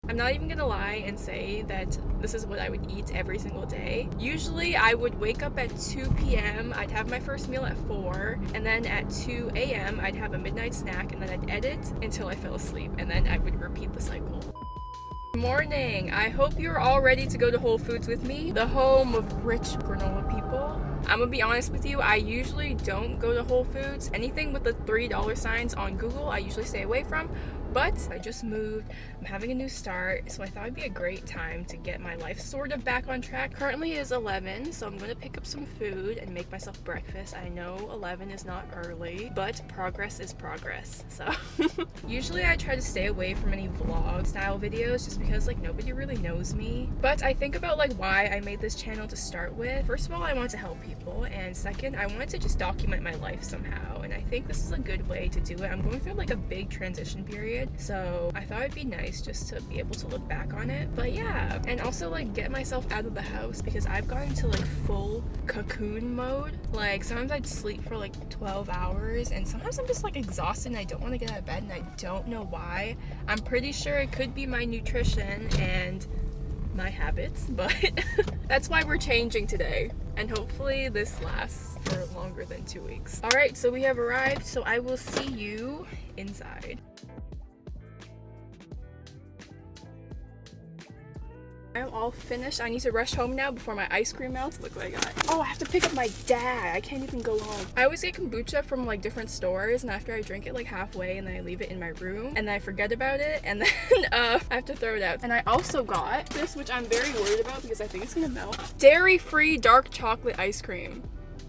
I'm not even gonna lie and say that this is what I would eat every single day. Usually I would wake up at 2 p.m., I'd have my first meal at 4, and then at 2 a.m. I'd have a midnight snack, and then I'd edit until I fell asleep, and then I would repeat the cycle. Morning! I hope you're all ready to go to Whole Foods with me, the home of rich granola people. I'm gonna be honest with you, I usually don't go to Whole Foods. Anything with the $3 signs on Google, I usually stay away from. But I just moved, I'm having a new start, so I thought it'd be a great time to get my life sort of back on track. Currently is 11, so I'm gonna pick up some food and make myself breakfast. I know 11 is not early, but progress is progress, so. Usually I try to stay away from any vlog style videos just because like nobody really knows me. But I think about like why I made this channel to start with. First of all, I want to help people, and second, I wanted to just document my life somehow, and I think this is a good way to do it. I'm going through like a big transition period, so I thought it'd be nice just to be able to look back on it. But yeah, and also like get myself out of the house because I've gotten into like full cocoon mode. Like sometimes I'd sleep for like 12 hours and sometimes I'm just like exhausted and I don't want to get out of bed, and I don't know why. I'm pretty sure it could be my nutrition and my habits, but that's why we're changing today, and hopefully this lasts for longer than 2 weeks. All right, so we have arrived, so I will see you inside. I'm all finished. I need to rush home now before my ice cream melts. Look what I got. Oh, I have to pick up my dad. I can't even go home. I always get kombucha from like different stores, and after I drink it like halfway and then I leave it in my room and then I forget about it, and then I have to throw it out. And I also got this, which I'm very worried about because I think it's gonna melt. Dairy-free dark chocolate ice cream.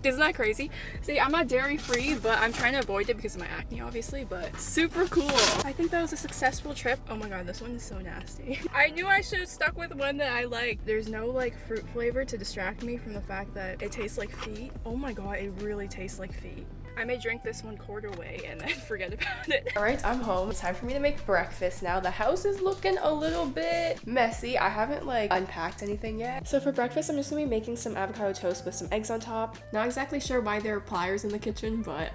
Isn't that crazy? See, I'm not dairy free, but I'm trying to avoid it because of my acne, obviously, but super cool. I think that was a successful trip. Oh my god, this one is so nasty. I knew I should have stuck with one that I like. There's no like fruit flavor to distract me from the fact that it tastes like feet. Oh my god, it really tastes like feet. I may drink this 1/4 way and then forget about it. All right, I'm home. It's time for me to make breakfast now. The house is looking a little bit messy. I haven't like unpacked anything yet. So for breakfast, I'm just gonna be making some avocado toast with some eggs on top. Not exactly sure why there are pliers in the kitchen, but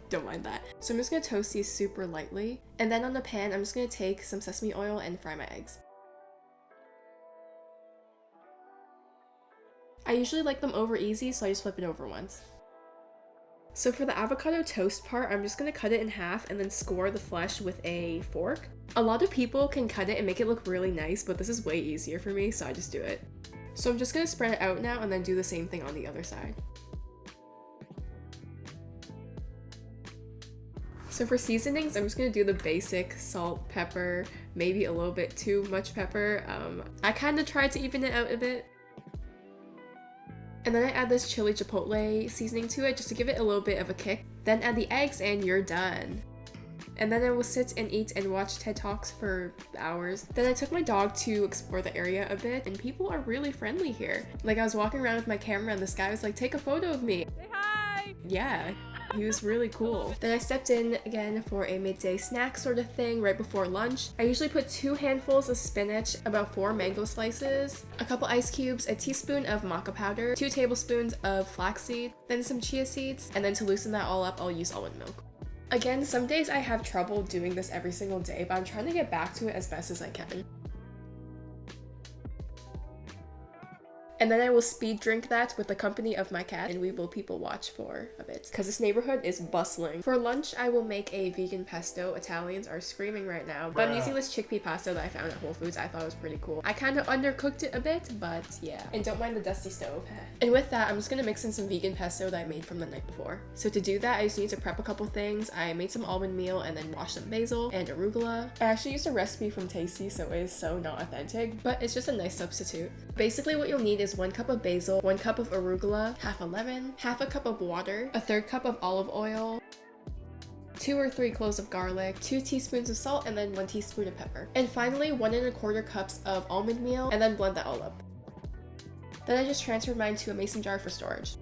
don't mind that. So I'm just gonna toast these super lightly. And then on the pan, I'm just gonna take some sesame oil and fry my eggs. I usually like them over easy, so I just flip it over once. So for the avocado toast part, I'm just gonna cut it in half and then score the flesh with a fork. A lot of people can cut it and make it look really nice, but this is way easier for me, so I just do it. So I'm just gonna spread it out now and then do the same thing on the other side. So for seasonings, I'm just gonna do the basic salt, pepper, maybe a little bit too much pepper. I kind of tried to even it out a bit. And then I add this chili chipotle seasoning to it just to give it a little bit of a kick. Then add the eggs and you're done. And then I will sit and eat and watch TED Talks for hours. Then I took my dog to explore the area a bit, and people are really friendly here. Like I was walking around with my camera and this guy was like, take a photo of me. Say hi! Yeah. He was really cool. Then I stepped in again for a midday snack sort of thing right before lunch. I usually put 2 handfuls of spinach, about 4 mango slices, a couple ice cubes, a teaspoon of maca powder, 2 tablespoons of flaxseed, then some chia seeds, and then to loosen that all up, I'll use almond milk. Again, some days I have trouble doing this every single day, but I'm trying to get back to it as best as I can. And then I will speed drink that with the company of my cat, and we will people watch for a bit because this neighborhood is bustling. For lunch, I will make a vegan pesto. Italians are screaming right now, but I'm using this chickpea pasta that I found at Whole Foods. I thought it was pretty cool. I kind of undercooked it a bit, but yeah. And don't mind the dusty stove. And with that, I'm just gonna mix in some vegan pesto that I made from the night before. So to do that, I just need to prep a couple things. I made some almond meal and then washed some basil and arugula. I actually used a recipe from Tasty, so it is so not authentic, but it's just a nice substitute. Basically what you'll need is 1 cup of basil, 1 cup of arugula, half a lemon, half a cup of water, a 1/3 cup of olive oil, 2 or 3 cloves of garlic, 2 teaspoons of salt, and then 1 teaspoon of pepper. And finally 1 1/4 cups of almond meal, and then blend that all up. Then I just transferred mine to a mason jar for storage.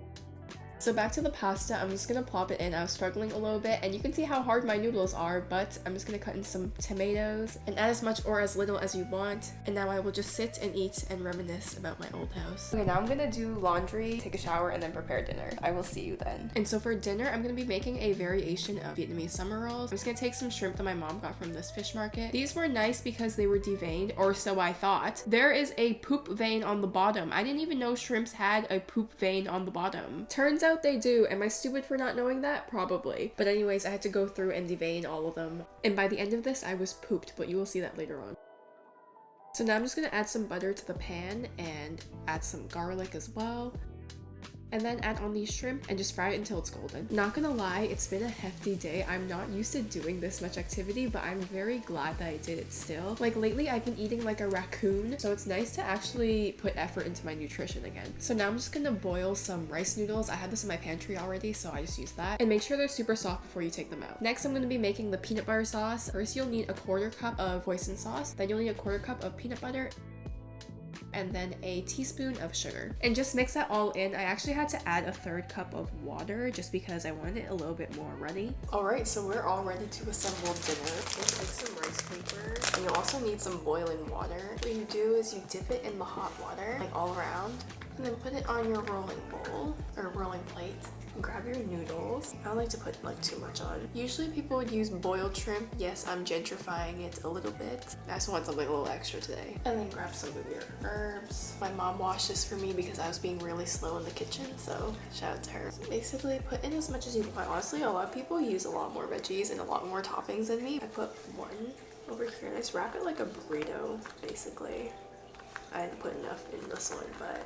So back to the pasta, I'm just gonna plop it in. I was struggling a little bit, and you can see how hard my noodles are, but I'm just gonna cut in some tomatoes and add as much or as little as you want. And now I will just sit and eat and reminisce about my old house. Okay, now I'm gonna do laundry, take a shower, and then prepare dinner. I will see you then. And so for dinner, I'm gonna be making a variation of Vietnamese summer rolls. I'm just gonna take some shrimp that my mom got from this fish market. These were nice because they were deveined, or so I thought. There is a poop vein on the bottom. I didn't even know shrimps had a poop vein on the bottom. Turns out they do. Am I stupid for not knowing that? Probably. But anyways, I had to go through and devein all of them. And by the end of this, I was pooped, but you will see that later on. So now I'm just gonna add some butter to the pan and add some garlic as well. And then add on these shrimp and just fry it until it's golden. Not gonna lie, it's been a hefty day. I'm not used to doing this much activity, but I'm very glad that I did it still. Like lately, I've been eating like a raccoon, so it's nice to actually put effort into my nutrition again. So now I'm just gonna boil some rice noodles. I had this in my pantry already, so I just used that. And make sure they're super soft before you take them out. Next, I'm gonna be making the peanut butter sauce. First, you'll need a 1/4 cup of hoisin sauce. Then you'll need a 1/4 cup of peanut butter, and then a teaspoon of sugar. And just mix that all in. I actually had to add a 1/3 cup of water just because I wanted it a little bit more runny. Alright, so we're all ready to assemble dinner. Let's take some rice paper. And you'll also need some boiling water. What you do is you dip it in the hot water, like all around, and then put it on your rolling bowl, or rolling plate. Grab your noodles. I don't like to put like too much on. Usually people would use boiled shrimp. Yes, I'm gentrifying it a little bit. I just want something a little extra today. And then grab some of your herbs. My mom washed this for me because I was being really slow in the kitchen, so shout out to her. So basically put in as much as you want. Honestly, a lot of people use a lot more veggies and a lot more toppings than me. I put one over here and I just wrap it like a burrito, basically. I didn't put enough in this one, but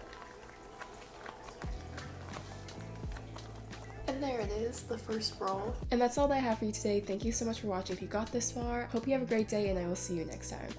and there it is, the first roll. And that's all that I have for you today. Thank you so much for watching if you got this far. Hope you have a great day, and I will see you next time.